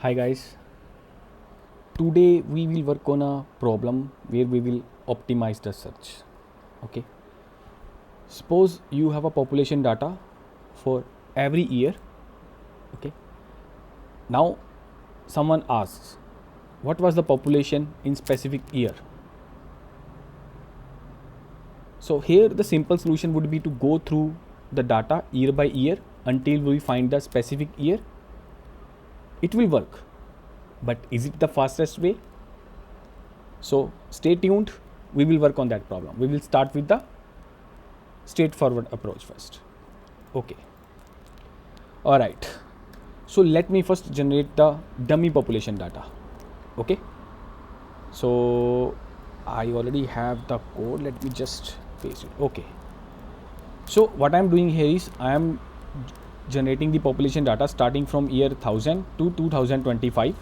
Hi guys, today we will work on a problem where we will optimize the search. Okay, suppose you have a population data for every year. Okay, now someone asks what was the population in specific year. So here the simple solution would be to go through the data year by year until we find the specific year. It will work, but is it the fastest way? So stay tuned, we will work on that problem. We will start with the straightforward approach first. Okay, all right, so let me first generate the dummy population data. Okay, so I already have the code, let me just paste it. Okay, so what I'm doing here is I am generating the population data starting from year 1000 to 2025.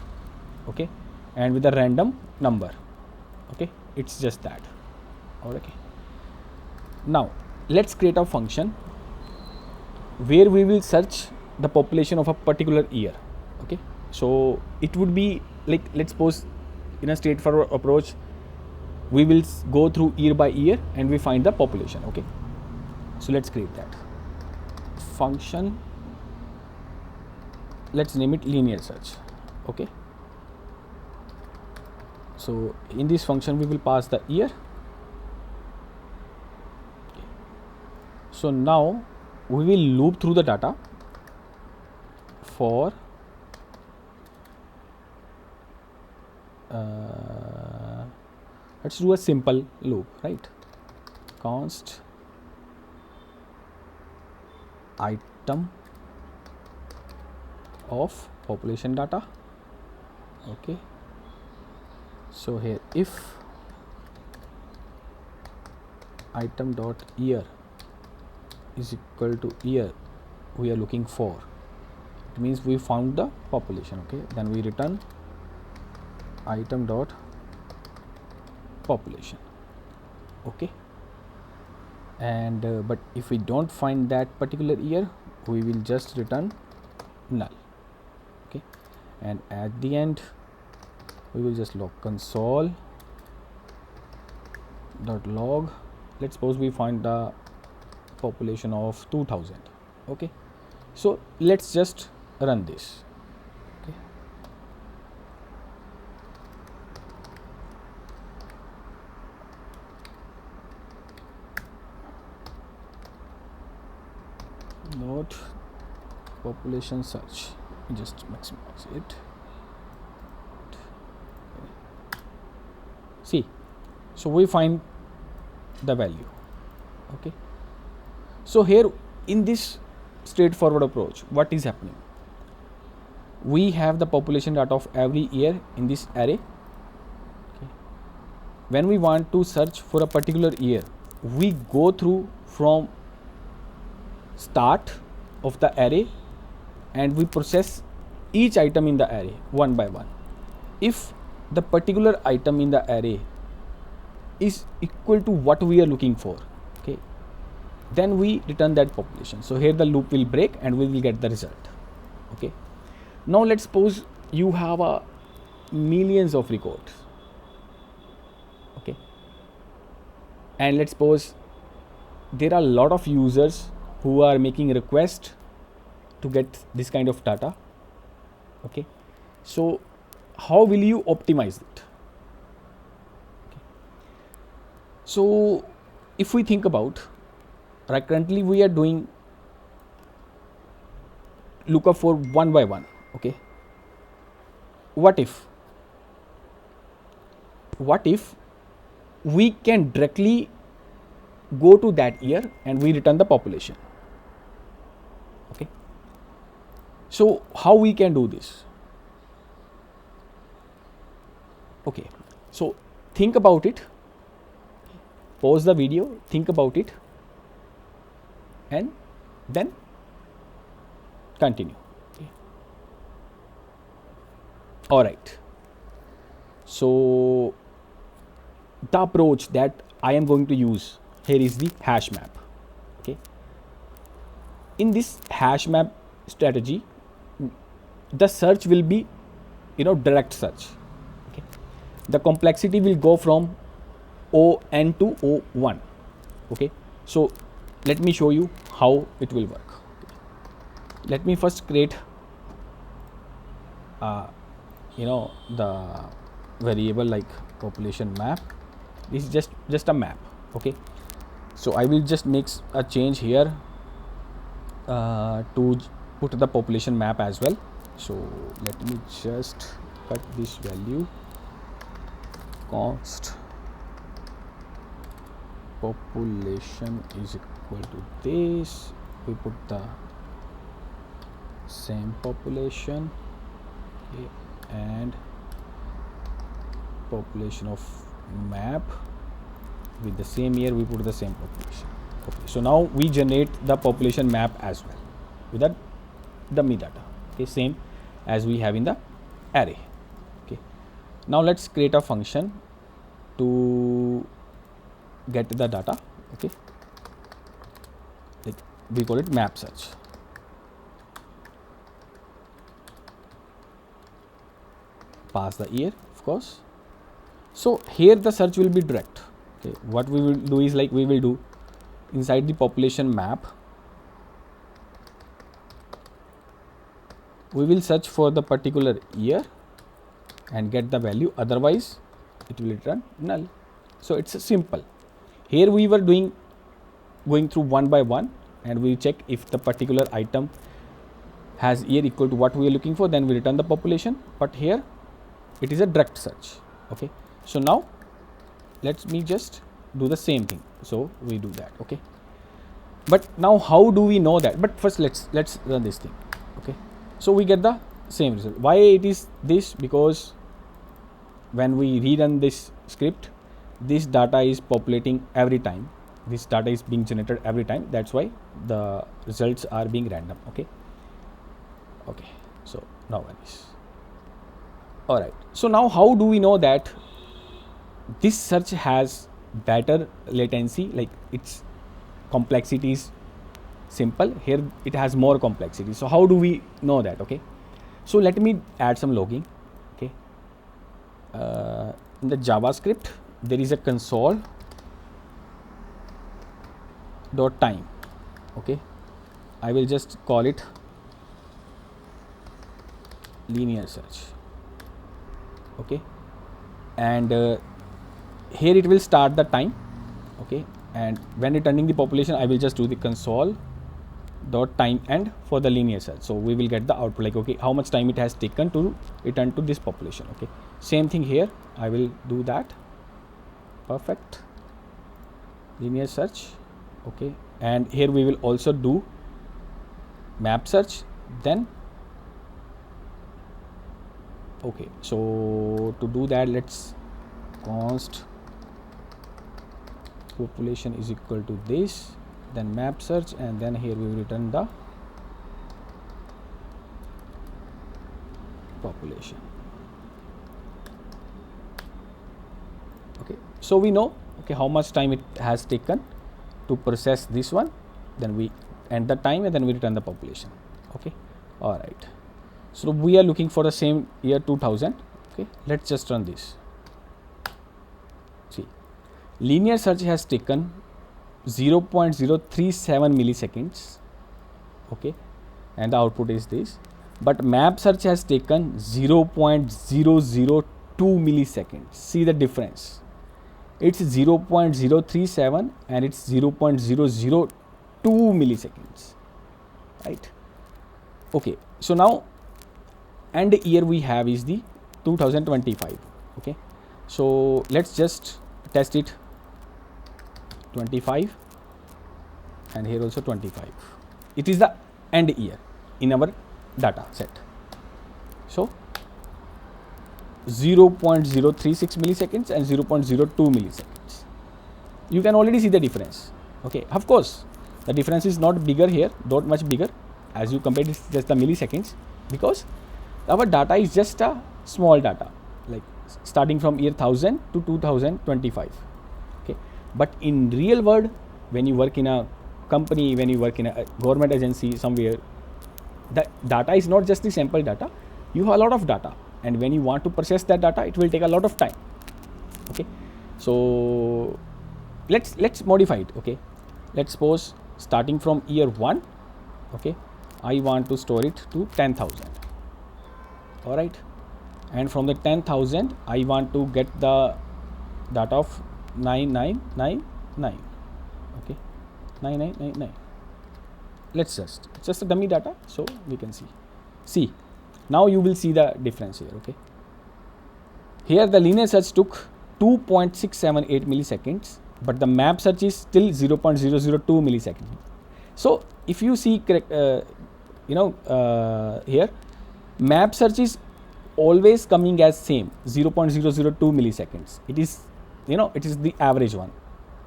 Okay, and with a random number. Okay, it's just that. Okay, now let's create a function where we will search the population of a particular year. Okay, so it would be like, let's suppose in a straightforward approach we will go through year by year and we find the population. Okay, so let's create that function. Let's name it linear search. Okay, so in this function we will pass the year. Okay. So now we will loop through the data for let's do a simple loop, right? Const item of population data. Okay, so here if item dot year is equal to year we are looking for, it means we found the population. Okay, then we return item dot population. Okay, and but if we don't find that particular year we will just return null. Okay, and at the end we will just log console dot log. Let's suppose we find the population of 2000. Okay, so let's just run this. Okay, not population search, just maximize it. See, so we find the value. Okay, so here in this straightforward approach what is happening, we have the population data of every year in this array. Okay. When we want to search for a particular year we go through from start of the array and we process each item in the array one by one. If the particular item in the array is equal to what we are looking for, okay, then we return that population. So here the loop will break and we will get the result. Okay, now let's suppose you have a millions of records. Okay, and let's suppose there are a lot of users who are making requests to get this kind of data. Okay, so how will you optimize it? Okay. So if we think about, right, currently we are doing lookup for one by one. Okay, what if we can directly go to that year and we return the population? Okay, so how we can do this? Okay, so think about it, pause the video, think about it, and then continue. Okay. All right, so the approach that I am going to use here is the HashMap. Okay, in this HashMap strategy the search will be direct search. Okay, the complexity will go from O(n) to O(1). Okay, so let me show you how it will work. Let me first create the variable like population map. This is just a map. Okay, so I will just make a change here to put the population map as well. So let me just cut this value, const population is equal to this. We put the same population, okay, and population of map with the same year we put the same population. Okay, so now we generate the population map as well with the dummy data. Okay, same as we have in the array. Okay, now let's create a function to get the data. Okay, like we call it map search. Pass the year, of course. So here the search will be direct. Okay, what we will do is, like, we will do inside the population map, we will search for the particular year and get the value, otherwise it will return null. So it's simple. Here we were going through one by one, and we check if the particular item has year equal to what we are looking for, then we return the population. But here it is a direct search. Okay, so now let me just do the same thing. So we do that. Okay, but now how do we know that? But first let's run this thing. Okay, so we get the same result. Why it is this? Because when we rerun this script, this data is populating every time. This data is being generated every time. That's why the results are being random. Okay, so now this. All right, so now how do we know that this search has better latency? Like, its complexity is simple, here it has more complexity. So how do we know that? Okay, so let me add some logging. Okay, in the JavaScript there is a console dot time. Okay, I will just call it linear search. Okay, and here it will start the time. Okay, and when returning the population, I will just do the console dot time end for the linear search. So we will get the output, like, okay, how much time it has taken to return to this population. Okay, same thing here, I will do that. Perfect, linear search. Okay, and here we will also do map search. Then okay, so to do that, let's const population is equal to this, then map search, and then here we will return the population. Okay, so we know, okay, how much time it has taken to process this one, then we end the time and then we return the population. Okay, all right, so we are looking for the same year 2000. Okay, let's just run this. See, linear search has taken 0.037 milliseconds. Okay, and the output is this. But map search has taken 0.002 milliseconds. See the difference. It's 0.037 and it's 0.002 milliseconds, right? Okay, so now, and the year we have is the 2025. Okay, so let's just test it. 25, and here also 25. It is the end year in our data set. So 0.036 milliseconds and 0.02 milliseconds. You can already see the difference. Okay, of course the difference is not bigger here, not much bigger as you compare it, just the milliseconds, because our data is just a small data, like starting from year 1000 to 2025. Okay, but in real world, when you work in a company, when you work in a government agency somewhere, the data is not just the sample data. You have a lot of data. and when you want to process that data, it will take a lot of time. Okay, so let's modify it. Okay, let's suppose starting from year 1, okay, I want to store it to 10,000. All right, and from the 10,000 I want to get the data of 9999. Okay, 9999. Let's just a dummy data, so we can see now you will see the difference here. Okay, here the linear search took 2.678 milliseconds, but the map search is still 0.002 milliseconds. So if you see correct, here map search is always coming as same 0.002 milliseconds. It is, it is the average one.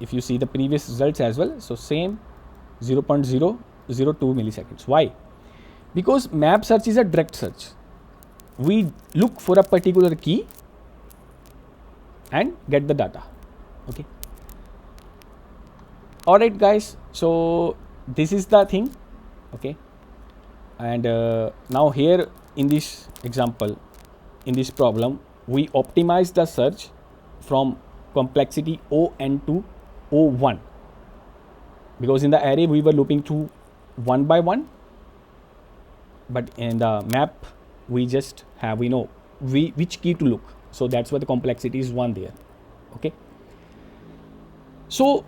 If you see the previous results as well, so same 0.002 milliseconds. Why? Because map search is a direct search. We look for a particular key and get the data. Okay, all right guys, so this is the thing. Okay, and now here in this example, in this problem, we optimize the search from complexity O(n) to O1, because in the array we were looping through one by one, but in the map we just have, which key to look, so that's why the complexity is 1 there. Okay, so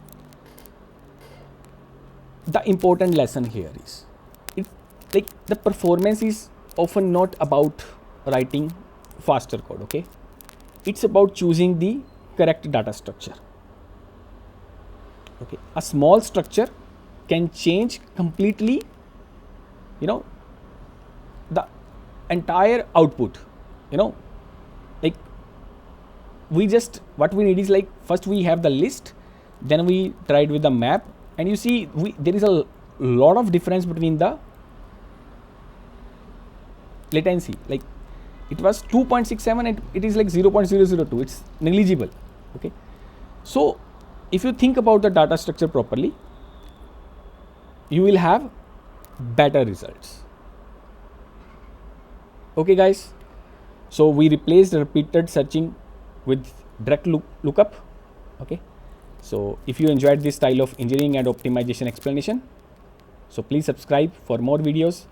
the important lesson here is, the performance is often not about writing faster code. Okay, it's about choosing the correct data structure. Okay, a small structure can change completely, the entire output. What we need is, first we have the list, then we tried with the map, and you see there is a lot of difference between the latency. It was 2.67 and it is 0.002. It's negligible. Okay, so if you think about the data structure properly, you will have better results. Okay guys, so we replaced repeated searching with direct lookup. Okay, so if you enjoyed this style of engineering and optimization explanation, so please subscribe for more videos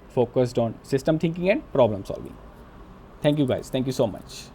focused on system thinking and problem solving. Thank you guys, thank you so much.